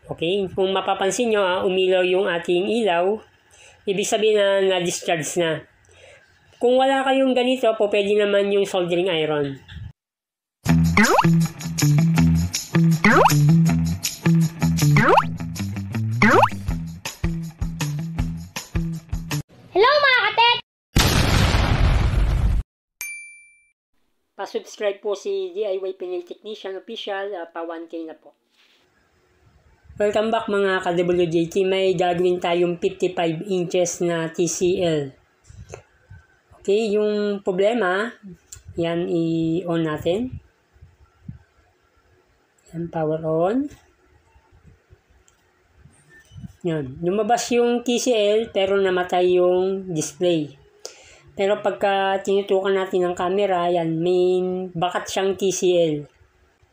Okay, kung mapapansin nyo, umilaw yung ating ilaw, ibig sabihin na na-discharge na. Kung wala kayong ganito, po pwede naman yung soldering iron. Hello mga katek! Pa-subscribe po si DIY Pinoy Technician Official, pa 1K na po. Welcome back mga ka-WJT. May gagawin tayong 55 inches na TCL. Okay, yung problema, yan i-on natin. Yan, power on. Yan, lumabas yung TCL pero namatay yung display. Pero pagka tinutukan natin ng camera, yan, may bakat siyang TCL.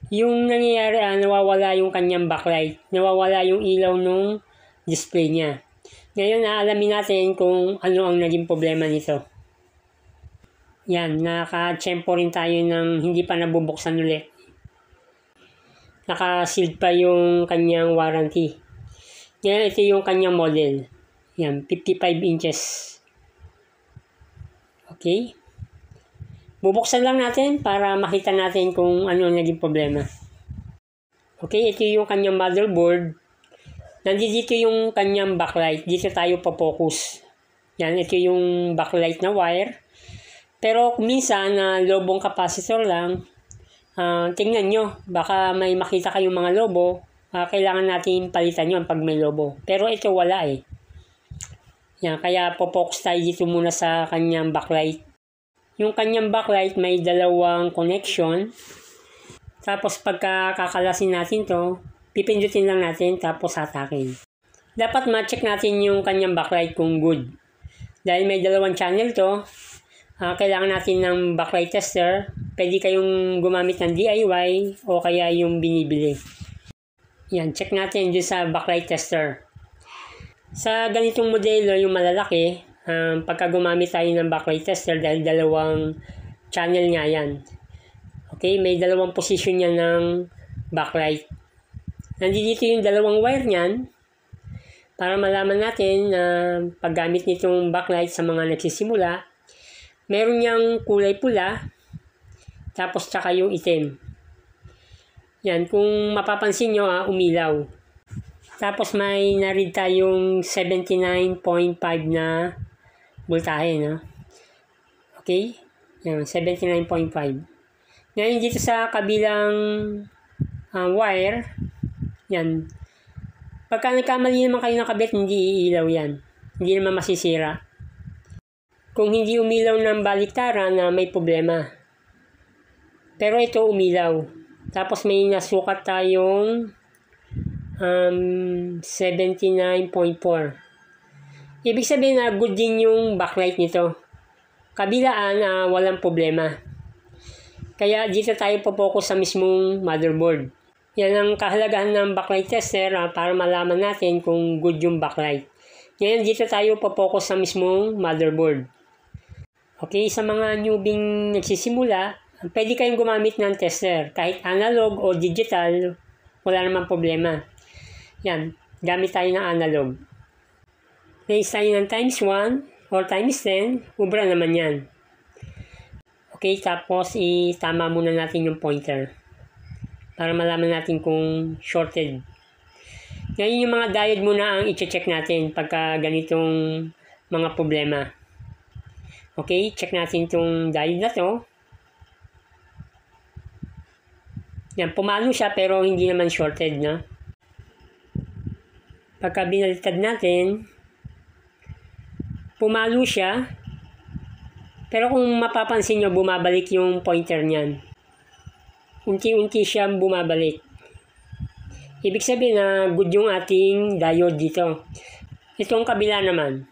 Yung nangyayari, nawawala yung kanyang backlight. Nawawala yung ilaw nung display niya. Ngayon, alamin natin kung ano ang naging problema nito. Yan, naka-tsempo rin tayo ng hindi pa nabubuksan ulit. Naka-sealed pa yung kanyang warranty. Ngayon, ito yung kanyang model. Yan, 55 inches. Okay. Bubuksan lang natin para makita natin kung ano ang naging problema. Okay, ito yung kanyang motherboard. Nandito yung kanyang backlight. Dito tayo pa-focus. Yan, ito yung backlight na wire. Pero minsan, lobong capacitor lang. Tingnan nyo, baka may makita kayong mga lobo. Kailangan natin palitan yun pag may lobo. Pero ito wala eh. Yan, kaya po-focus tayo dito muna sa kanyang backlight. Yung kanyang backlight may dalawang connection. Tapos pagka kakalasin natin to, pipindutin lang natin tapos hatakin. Dapat ma-check natin yung kanyang backlight kung good. Dahil may dalawang channel to, kailangan natin ng backlight tester. Pwede kayong gumamit ng DIY o kaya yung binibili. Yan, check natin dyan sa backlight tester. Sa ganitong modelo, yung malalaki, pagka gumamit tayo ng backlight tester dahil dalawang channel nga yan. Okay, may dalawang position yan ng backlight. Nandito yung dalawang wire niyan para malaman natin na paggamit nitong backlight sa mga nagsisimula, meron niyang kulay pula tapos tsaka yung itim. Yan, kung mapapansin nyo, umilaw. Tapos may narid tayong 79.5 na voltahe, no? Okay? Yan, 79.5. Ngayon dito sa kabilang wire, yan. Pagka nagkamali naman kayo ng kabit, hindi iilaw yan. Hindi naman masisira. Kung hindi umilaw ng baliktaran, may problema. Pero ito umilaw. Tapos may nasukat tayong 79.4. Ibig sabihin na good din yung backlight nito. Kabilaan, walang problema. Kaya dito tayo po-focus sa mismong motherboard. Yan ang kahalagahan ng backlight tester para malaman natin kung good yung backlight. Ngayon dito tayo po-focus sa mismong motherboard. Okay, sa mga newbing nagsisimula, pwede kayong gumamit ng tester. Kahit analog o digital, wala namang problema. Yan, gamit tayo ng analog. Raise tayo ng times 1 or times 10, ubra naman yan. Okay, tapos itama muna natin yung pointer para malaman natin kung shorted. Ngayon yung mga diode muna ang i-check natin pagka ganitong mga problema. Okay, check natin itong diode na to. Yan, pumalo siya pero hindi naman shorted, no? Pagka binaliktad natin, pumalo siya. Pero kung mapapansin nyo, bumabalik yung pointer niyan. Unti-unti siyang bumabalik. Ibig sabihin na good yung ating diode dito. Itong kabila naman.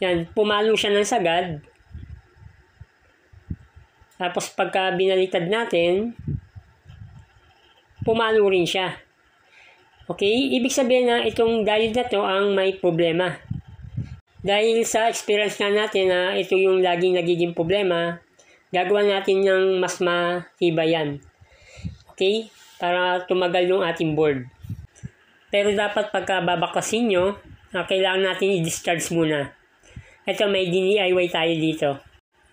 Yan, pumalo siya ng sagad. Tapos pagka binaliktad natin, pumalo rin siya. Okay? Ibig sabihin na itong diode na to ang may problema. Dahil sa experience na natin na ito yung laging nagiging problema, gagawa natin ng mas matibay yan. Okay? Para tumagal yung ating board. Pero dapat pagka babaklasin nyo, kailangan natin i-discharge muna. Ito, may DIY tayo dito.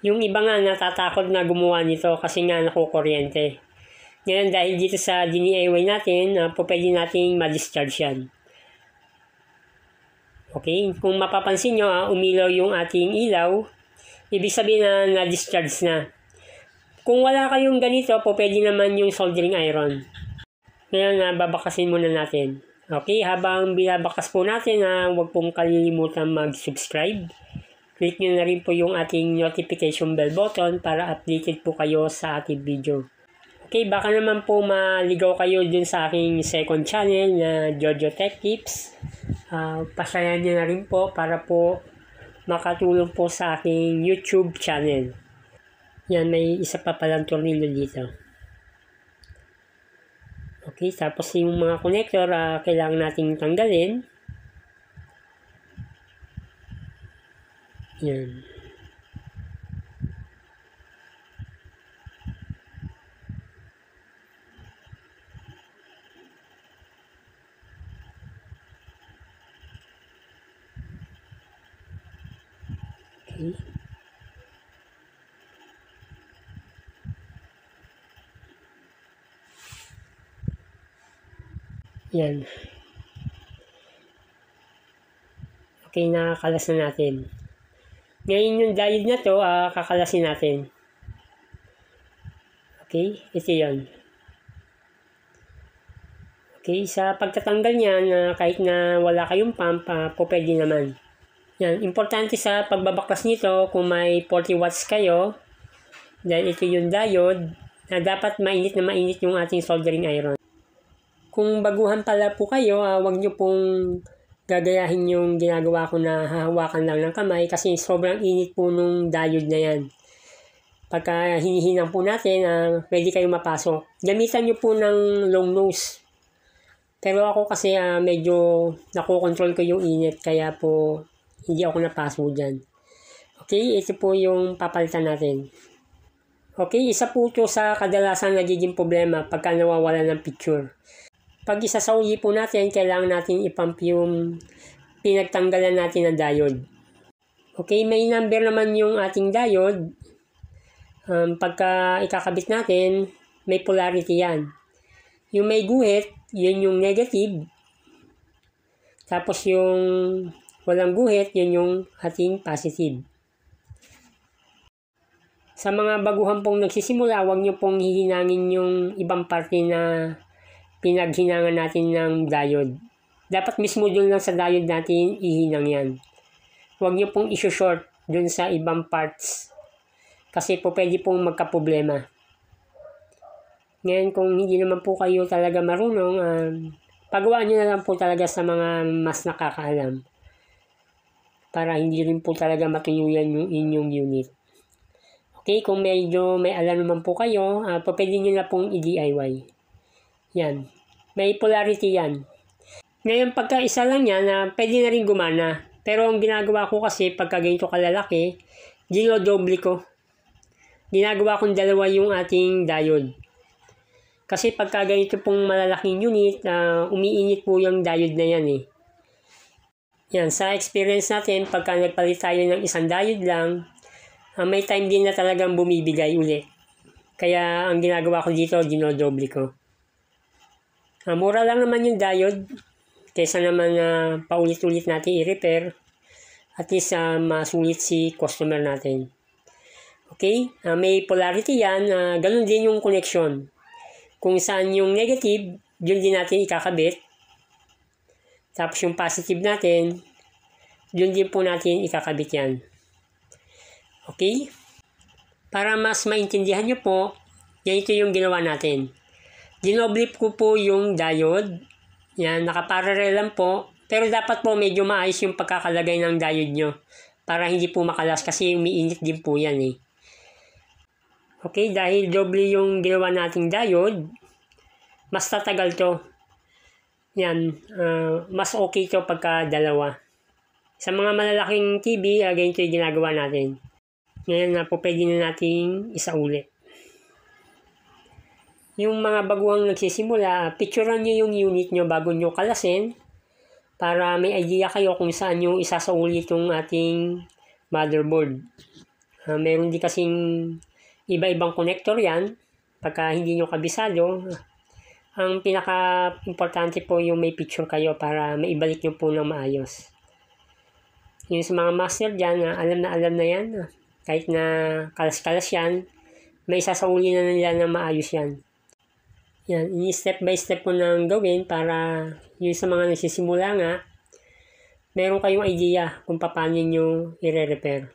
Yung iba nga natatakot na gumawa nito kasi nga nakukuryente. Ngayon dahil dito sa DIY natin, pwede nating ma-discharge yan. Okay, kung mapapansin nyo, umilaw yung ating ilaw, ibig sabihin na na-discharge na. Kung wala kayong ganito, pwede naman yung soldering iron. Ngayon, babakasin muna natin. Okay, habang binabakas po natin, huwag pong kalilimutan mag-subscribe. Click nyo na rin po yung ating notification bell button para updated po kayo sa ating video. Okay, baka naman po maligaw kayo dun sa aking second channel na Jojo Tech Tips. Pasayan nyo na rin po para po makatulong po sa aking YouTube channel. Yan, may isa pa palang tornilyo dito. Okay, tapos yung mga connector, kailangan nating tanggalin. Yan. Okay. Yan. Okay, nakakalas na natin. Ngayon yung diode na to, kakalasin natin. Okay, ito yan. Okay, sa pagtatanggal niyan, kahit na wala kayong pump, pwede naman. Yan, importante sa pagbabaklas nito, kung may 40 watts kayo, dahil ito yung diode, na dapat mainit na mainit yung ating soldering iron. Kung baguhan pala po kayo, huwag nyo pong gagayahin yung ginagawa ko na hahawakan lang ng kamay kasi sobrang init po nung diode na yan. Pagka hinihinang po natin, pwede kayong mapasok. Gamitan nyo po ng long nose. Pero ako kasi medyo nakokontrol ko yung init kaya po hindi ako napasok dyan. Okay, ito po yung papalitan natin. Okay, isa po ito sa kadalasan nagiging problema pagka nawawala ng picture. Pag isasauli po natin, kailangan natin ipump yung pinagtanggalan natin ng diode. Okay, may number naman yung ating diode. Pagka ikakabit natin, may polarity yan. Yung may guhit, yun yung negative. Tapos yung walang guhit, yun yung ating positive. Sa mga baguhan pong nagsisimula, huwag nyo pong hihinangin yung ibang parte na pinaghinangan natin ng diode. Dapat mismo dun lang sa diode natin ihinang yan. Huwag nyo pong iso-short dun sa ibang parts. Kasi po pwede pong magka-problema. Ngayon kung hindi naman po kayo talaga marunong, pagawaan nyo na lang po talaga sa mga mas nakakaalam. Para hindi rin po talaga matuyuyan yung inyong unit. Okay, kung medyo may alam naman po kayo, pwede nyo na pong i-DIY. Yan. May polarity yan. Ngayon, pagka isa lang yan, pwede na rin gumana. Pero ang ginagawa ko kasi, pagka ganito kalalaki, dinodoble ko. Ginagawa kong dalawa yung ating diode. Kasi pagka ganito pong malalaking unit, umiinit po yung diode na yan eh. Yan, sa experience natin, pagka nagpalit tayo ng isang diode lang, may time din na talagang bumibigay uli. Kaya ang ginagawa ko dito, dinodoble ko. Mura lang naman yung diode kaysa naman paulit-ulit natin i-repair at least masulit si customer natin. Okay? May polarity yan. Ganun din yung connection. Kung saan yung negative, yun din natin ikakabit. Tapos yung positive natin, yun din po natin ikakabit yan. Okay? Para mas maintindihan nyo po, ganito yung ginawa natin. Dinoblip ko po yung diode. Yan, nakaparallel lang po. Pero dapat po medyo maayos yung pagkakalagay ng diode nyo. Para hindi po makalas kasi umiinit din po yan eh. Okay, dahil doble yung ginawa nating diode, mas tatagal to. Yan, mas okay to pagka dalawa. Sa mga malalaking TV, ganito yung ginagawa natin. Ngayon po pwede na nating isauli. yung mga baguhang nagsisimula, picturean nyo yung unit nyo bago nyo kalasin para may idea kayo kung saan nyo isasauli itong ating motherboard. Meron din kasing iba-ibang connector yan. Pagka hindi nyo kabisado, ang pinaka-importante po yung may picture kayo para maibalik nyo po ng maayos. Yung sa mga master dyan, alam na yan. Kahit na kalas-kalas yan, may sasauli na nila ng maayos yan. Yan, step by step po nang gawin para yung sa mga nagsisimula nga, meron kayong idea kung paano nyo i-repair.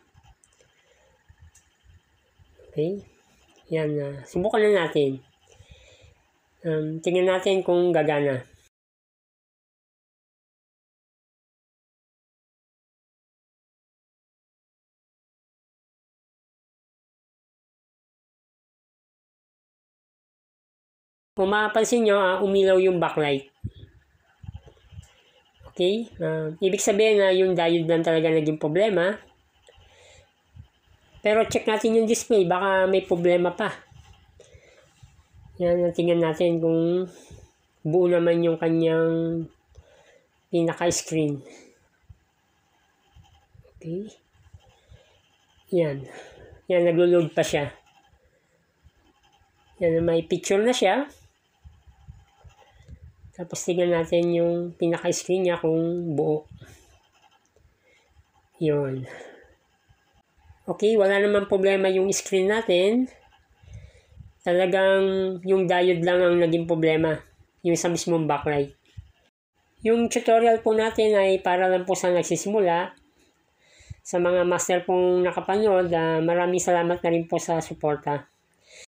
Okay? Yan, subukan na natin. Tingnan natin kung gagana. Kung mapapansin nyo, umilaw yung backlight. Okay? Ibig sabihin na yung diode lang talaga naging problema. Pero check natin yung display, baka may problema pa. Yan, tingnan natin kung buo naman yung kanyang pinaka-screen. Okay? Yan. Yan, naglo-load pa siya. Yan, may picture na siya. Tapos tingnan natin yung pinaka-screen niya kung buo. Yun. Okay, wala naman problema yung screen natin. Talagang yung diode lang ang naging problema. Yung sa mismong backlight. Yung tutorial po natin ay para lang po sa nagsisimula. Sa mga master pong nakapanood, maraming salamat na rin po sa suporta.